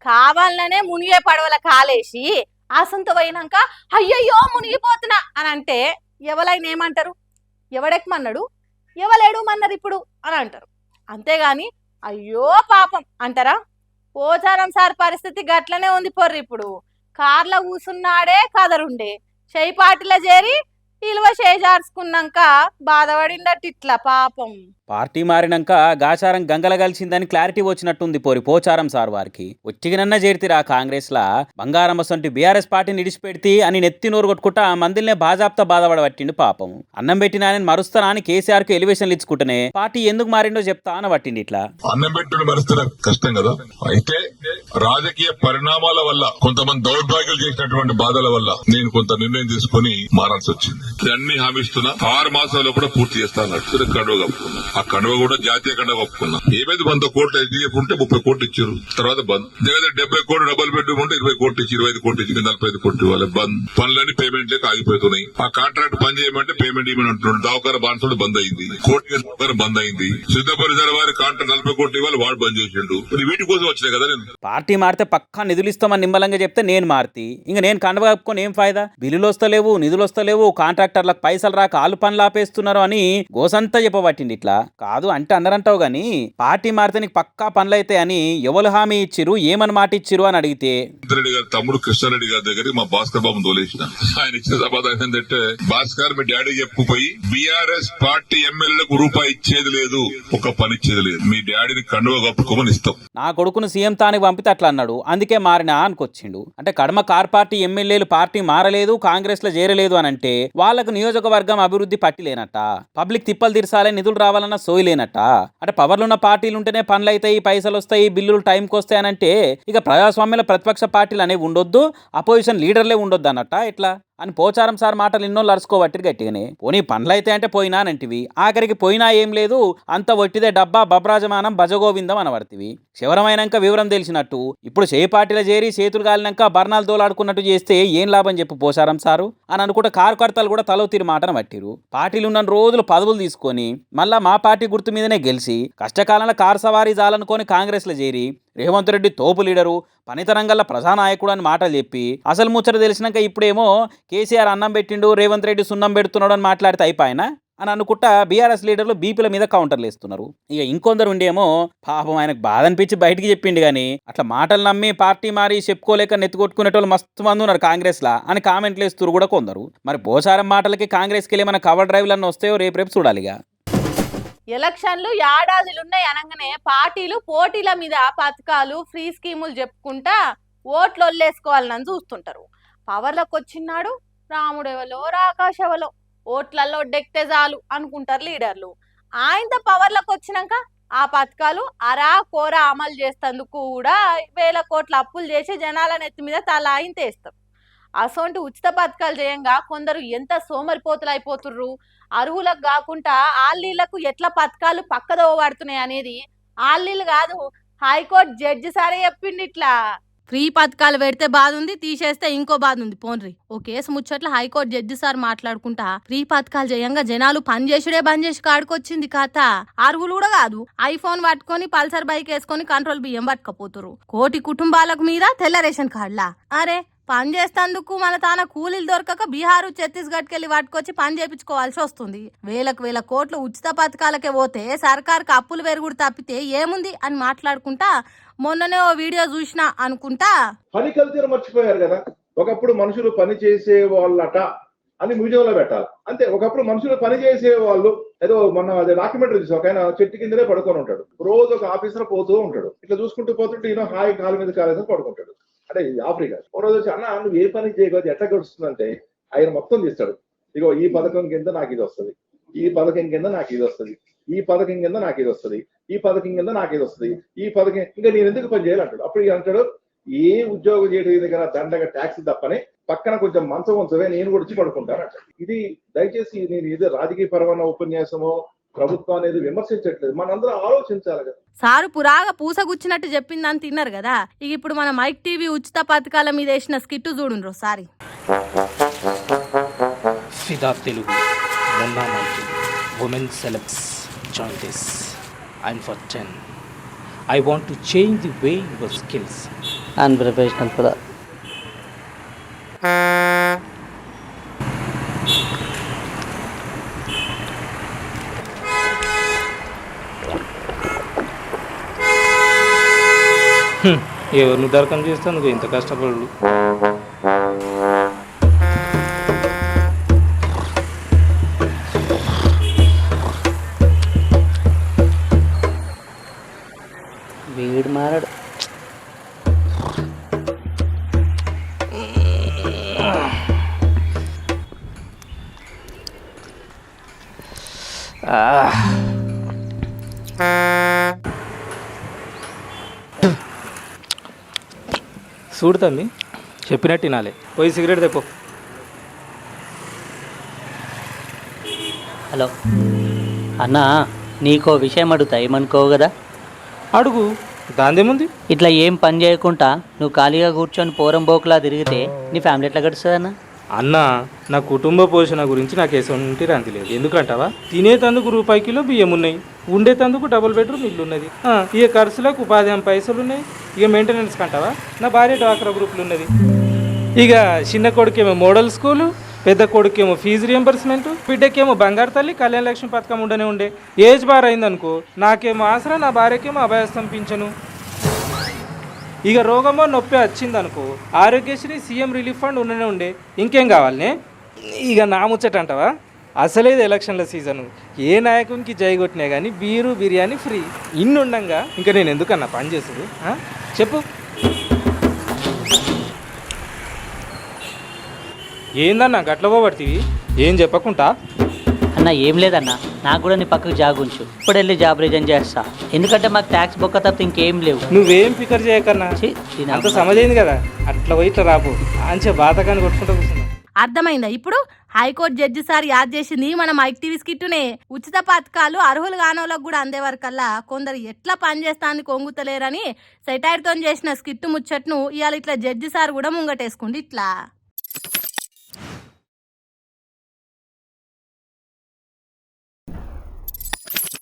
కావాలనే మునిగే పడవల కాలేసి ఆసంత పోయినాక అయ్యయ్యో మునిగిపోతున్నా అని అంటే ఎవరైనా ఏమంటారు? ఎవడెక్కమన్నాడు, ఎవలేడుమన్నారు ఇప్పుడు అని అంటారు. అంతేగాని అయ్యో పాపం అంటారా? పోచారం సార్ పరిస్థితి గట్లనే ఉంది పొర్రి. ఇప్పుడు కార్లో కూసున్నాడే కదరుండే చెయ్యి పాటిలో చేరి ఇలువ చేజార్చుకున్నాక బాధపడిందట ఇట్లా పాపం. పార్టీ మారినాక గాచారం గంగల కలిసిందని క్లారిటీ వచ్చినట్టుంది పోచారం సార్ వారికి. ఒట్టిగినన్నా చేరితిరా కాంగ్రెస్ లా బంగారం వసంటి బీఆర్ఎస్ పార్టీని ఇడిచిపెడితే అని నెత్తి నోరు కొట్టుకుంటా మందిల్నే బాజాప్తా బాధపడబట్టిండు పాపం. అన్నం పెట్టిన ఆయన మరుస్తానా అని కేసీఆర్ కు ఎలివేషన్లు ఇచ్చుకుంటేనే పార్టీ ఎందుకు మారిండో చెప్తా అని పట్టిండి. ఇట్లా అన్నం పెట్టిన మరుస్తున్న కష్టం కదా. అయితే రాజకీయ పరిణామాల వల్ల కొంతమంది దౌర్భాగ్యాలు చేసినటువంటి బాధల వల్ల నేను కొంత నిర్ణయం తీసుకుని మారాల్సి వచ్చింది. అన్ని హామీస్తున్నా 6 మాసాల్లో కూడా పూర్తి చేస్తాను. కండువ కప్పుకున్నా, ఆ కండువ కూడా జాతీయ కండువ కప్పుకున్నా. ఏమైంది 100 కోట్లు ఎస్డీఎఫ్ ఉంటే 30 కోట్లు ఇచ్చారు. తర్వాత బంద్. దగ్గర 70 కోట్లు డబుల్ బెడ్రూమ్ ఉంటే 20 కోట్లు ఇచ్చి 25 కోట్లు ఇచ్చి 45 కోట్లు ఇవ్వాలి. బంద్. పనులన్నీ పేమెంట్ లేక ఆగిపోతున్నాయి. ఆ కాంట్రాక్ట్ పని చేయమంటే పేమెంట్ ఇవ్వని అంటున్నాడు. దావకార బాన్సుడు బంద్ అయింది. కోర్టు బంద్ అయింది. సిద్ధపరిసర వారి కాంట్రాక్ట్ 40 కోట్లు ఇవ్వాలి, వాడు బంద్ చేసిండు. వీటి కోసం వచ్చినాయి కదా. నేను పార్టీ మారితే పక్కా నిధులు ఇస్తామని నిమ్మలంగా చెప్తే నేను మారుతి ఇంకా నేను కండవ కప్పుకొని ఏం ఫాయిదా? బిల్లులు వస్తలేవు, నిధులు వస్తలేవు, కాంట్రాక్టర్లకు పైసలు రాక ఆలు పనులు ఆపేస్తున్నారు అని గోసంతా చెప్పబట్టింది. ఇట్లా కాదు అంటే అన్నారంటావు గాని పార్టీ మారితే నీకు పక్కా పనులు అయితే అని ఎవరు హామీ ఇచ్చిరు, ఏమని మాట ఇచ్చిరు అని అడిగితే రెడ్డి గారి తమ్ముడు కృష్ణారెడ్డి గారి దగ్గరికి మా భాస్కర్ బాబు తోలేసిన. ఆయన ఇచ్చిన సమాధానం ఏంటంటే, భాస్కర్ మీ డాడీ చెప్పుకుపోయి బీఆర్ఎస్ పార్టీ ఎమ్మెల్యేలకు రూపాయి ఇచ్చేది లేదు, ఒక పని ఇచ్చేది లేదు, మీ డాడీని కండువ కప్పుకోమని ఇస్తాం. నా కొడుకును సీఎం తానికి పంపితే అట్లా అన్నాడు, అందుకే మారినా అనుకొచ్చిండు. అంటే కడమ కార్ పార్టీ ఎమ్మెల్యేలు పార్టీ మారలేదు, కాంగ్రెస్ లో చేరలేదు అని అంటే వాళ్ళకు నియోజకవర్గం అభివృద్ధి పట్టిలేనట, పబ్లిక్ తిప్పలు తీర్చాలే నిధులు రావాలన్న సోయిలేనట. అంటే పవర్లు ఉన్న పార్టీలు ఉంటేనే పనులు అవుతాయి, పైసలు వస్తాయి, బిల్లులు టైంకి వస్తాయనంటే ఇక ప్రజాస్వామ్యంలో ప్రతిపక్ష పార్టీలు అనేవి ఉండొద్దు, అపోజిషన్ లీడర్లే ఉండొద్దు అన్నట్ట. ఎట్లా అని పోచారం సార్ మాటలు ఎన్నోళ్ళు అరుచుకోబట్టి గట్టిగానే. పోనీ పనులైతే అంటే పోయినానంటివి, ఆఖరికి పోయినా ఏం లేదు, అంత ఒట్టిదే డబ్బా బబ్రాజమానం భజగోవిందం అనబడితివి. శివరమైనాక వివరం తెలిసినట్టు ఇప్పుడు చేయి పార్టీలో చేరి చేతులు కాలినాక బర్ణాలు దోలాడుకున్నట్టు చేస్తే ఏం లాభం చెప్పు పోచారం సారు అని అనుకుంటే కార్యకర్తలు కూడా తలో తీరు మాటను పట్టిరు. పార్టీలు ఉన్న రోజులు పదవులు తీసుకొని మళ్ళా మా పార్టీ గుర్తు మీదనే గెలిచి కష్టకాలంలో కారు సవారీ జాలనుకొని కాంగ్రెస్ లో చేరి రేవంత్ రెడ్డి తోపు లీడరు, పనితరంగల్లా ప్రధానాయకుడు అని మాటలు చెప్పి అసలు ముచ్చట తెలిసినాక ఇప్పుడేమో కేసీఆర్ అన్నం పెట్టిండు, రేవంత్ రెడ్డి సున్నం పెడుతున్నాడు అని మాట్లాడితే అయిపోయినా అని అనుకుంటా బీఆర్ఎస్ లీడర్లు బీపీల మీద కౌంటర్లు వేస్తున్నారు. ఇక ఇంకొందరు ఉండేమో పాపం ఆయనకు బాధ అనిపించి బయటికి చెప్పిండు కానీ అట్లా మాటలు నమ్మి పార్టీ మారి చెప్పుకోలేక నెత్తుకొట్టుకునేటోళ్ళు మస్తు మంది ఉన్నారు కాంగ్రెస్ లా అని కామెంట్లు వేస్తున్నారు కూడా కొందరు. మరి పోచారం మాటలకి కాంగ్రెస్కి వెళ్ళి మన కవర్ డ్రైవ్లు అన్నీ వస్తాయో రేపు చూడాలిగా. ఎలక్షన్లు ఏడాదిలున్నాయి అనగానే పార్టీలు పోటీల మీద పథకాలు ఫ్రీ స్కీములు చెప్పుకుంటా ఓట్లు వల్లేసుకోవాలని చూస్తుంటారు. పవర్లకు వచ్చినాడు రాముడెవలో రాకాశెవలో ఓట్లలో డెక్తే చాలు అనుకుంటారు లీడర్లు. ఆయనతో పవర్లకు వచ్చినాక ఆ పథకాలు అరా కోర అమలు చేసేందుకు కూడా 1000 కోట్ల అప్పులు చేసి జనాల నెత్తి మీద తల ఆయన తెస్తారు. అసొంటి ఉచిత పథకాలు చేయంగా కొందరు ఎంత సోమరిపోతులు అయిపోతుర్రు. అర్హులకు కాకుండా ఆళ్ళీళ్లకు ఎట్లా పథకాలు పక్కదో పడుతున్నాయి అనేది ఆళ్ళీళ్ళు కాదు, హైకోర్టు జడ్జి సరే చెప్పిండి. ఇట్లా ఫ్రీ పథకాలు పెడితే బాధ ఉంది, తీసేస్తే ఇంకో బాధ ఉంది. పోన్రి ఓ కేసు ముచ్చట్ల హైకోర్టు జడ్జి సార్ మాట్లాడుకుంటా ఫ్రీ పథకాలు చేయంగా జనాలు పని చేసుడే బంద్ చేసి కాడుకొచ్చింది కథ. అర్హులు కూడా కాదు, ఐఫోన్ పట్టుకొని పల్సర్ బైక్ వేసుకొని కంట్రోల్ బియ్యం పట్టుకపోతురు. 1 కోటి కుటుంబాలకు మీద తెల్ల రేషన్ కార్డులా. అరే పని చేస్తేందుకు మన తాన కూలీలు దొరకక బీహారు ఛత్తీస్గఢ్కి వెళ్ళి పట్టుకొచ్చి పని చేయించుకోవాల్సి వస్తుంది. 1000 కోట్లు ఉచిత పథకాలకే పోతే సర్కార్కి అప్పులు పెరుగుడు తప్పితే ఏముంది అని మాట్లాడుకుంటా మొన్ననే ఓ వీడియో చూసినా అనుకుంటా. పని కల్చర్ మర్చిపోయారు కదా. ఒకప్పుడు మనుషులు పని చేసే వాళ్ళట అని మ్యూజియంలో పెట్టాలి అంతే. ఒకప్పుడు మనుషులు పని చేసే వాళ్ళు ఏదో మొన్న అదే డాక్యుమెంటరీ చూసి ఒక ఆయన చెట్టు కిందనే పడుకొని ఉంటాడు, రోజు ఒక ఆఫీసర్ పోతూ ఉంటాడు, ఇట్లా చూసుకుంటూ పోతుంటే ఈయన హాయి కాలు మీద కాలేదని పడుకుంటాడు. అంటే ఆఫ్రికా ఓ రోజు వచ్చి అన్న నువ్వు ఏ పని చేయకపోతే ఎట్లా గడుస్తుందంటే ఆయన మొత్తం తీస్తాడు. ఇగో ఈ పథకం కింద నాకు ఇది వస్తుంది, ఈ పథకం కింద నాకు ఇది వస్తుంది, ఈ పథకం కింద నాకు ఇది వస్తుంది, ఈ పథకం కింద నాకు ఇది వస్తుంది, ఈ పథకం ఇంకా నేను ఎందుకు పని చేయాలంటాడు. అప్పుడు అంటాడు ఏ ఉద్యోగం చేయడం దగ్గర దండగా ట్యాక్స్ తప్పని పక్కన కొంచెం మంచం ఉంచవే నేను కూడా వచ్చి పడుకుంటాను అంటాడు. ఇది దయచేసి నేను ఏదో రాజకీయ పరమైన ఉపన్యాసమో ప్రభుత్వం అనేది విమర్శించట్లేదు, మనందరం ఆలోచించాలి కదా. సారు పురాగా పూసగుచ్చినట్టు చెప్పిందని తిన్నారు కదా. ఇక ఇప్పుడు మన మైక్ టీవీ ఉచిత పథకాల మీద వేసిన స్కిట్ చూడుండ్రు సారి. ఫిదా తెలుగు మొన్నా మైకి women celebs join this. I'm for 10. I want to change the way your skills unprofessional కూడా. ఎవరిని దర్కం చేస్తాను ఇంత కష్టపడు. వీడు మారాడు. చూడు తమ్మి, చెప్పినట్టు నాలే పోయి సిగరెట్ తెప్పో. హలో అన్నా, నీకో విషయం అడుగుతా, ఏమనుకోవు కదా? అడుగు, దాందేముంది. ఇట్లా ఏం పని చేయకుండా నువ్వు ఖాళీగా కూర్చొని పోరం బోకులా తిరిగితే నీ ఫ్యామిలీ ఎట్లా గడుస్తుంది అన్న? అన్న, నా కుటుంబ పోషణ గురించి నాకు ఎటువంటి రాంతి లేదు. ఎందుకంటావా, తినేతందుకు రూపాయి కిలో బియ్యం ఉన్నాయి, ఉండేతందుకు డబుల్ బెడ్రూమ్ ఇల్లు ఉన్నది, ఇక ఖర్చులకు ఉపాధి హామీ పైసలు ఉన్నాయి, ఇక మెయింటెనెన్స్ కంటావా నా భార్య డ్వాక్రా గ్రూపులు ఉన్నది, ఇక చిన్న కొడుకేమో మోడల్ స్కూలు, పెద్ద కొడుకేమో ఫీజు రియంబర్స్మెంట్, బిడ్డకేమో బంగారు తల్లి కళ్యాణ లక్ష్మి పథకం ఉండనే ఉండే. ఏజ్ బార్ అయిందనుకో నాకేమో ఆసరా, నా భార్యకేమో అభయస్థం పింఛను. ఇక రోగమో నొప్పి వచ్చిందనుకో ఆరోగ్యశ్రీ సీఎం రిలీఫ్ ఫండ్ ఉండనే ఉండే. ఇంకేం కావాలనే? ఇక నా ముచ్చట అంటావా, అసలేదు ఎలక్షన్ల సీజను, ఏ నాయకునికి జై కొట్టినా కానీ బీరు బిర్యానీ ఫ్రీ. ఇన్ని ఉండంగా ఇంకా నేను ఎందుకన్నా పని చేసుడు? చెప్పు, ఏందన్నా గట్ల పోబడుతుంది? ఏం చెప్పకుండా అన్న ఏం లేదన్నా, నాకు కూడా నీ పక్కకు జాగ్ ఉంచు, ఇప్పుడు వెళ్ళి జాబ్ రిజైన్ చేస్తా. ఎందుకంటే మాకు ట్యాక్స్ బొక్క తప్ప ఇంకేం లేవు. నువ్వేం ఫికర్ చేయకన్నా, అంత సమజైంది కదా, అట్లా పోయి ఇట్లా రాపు అంచే బాతకాన్ని కొట్టుకుంటూ కూర్చున్నావు. అర్థమైందా ఇప్పుడు? హైకోర్టు జడ్జి సార్ యాద్ చేసింది మన మైక్ టీవీ స్కిట్టునే. ఉచిత పథకాలు అర్హులు కానోళ్ళకు కూడా అందే వరకల్లా కొందరు ఎట్లా పనిచేస్తానికి కొంగుతలేరని సెటైర్తో చేసిన స్కిట్టు ముచ్చట్ను ఇవాళ ఇట్లా జడ్జి సార్ కూడా ముంగటేసుకుంది ఇట్లా.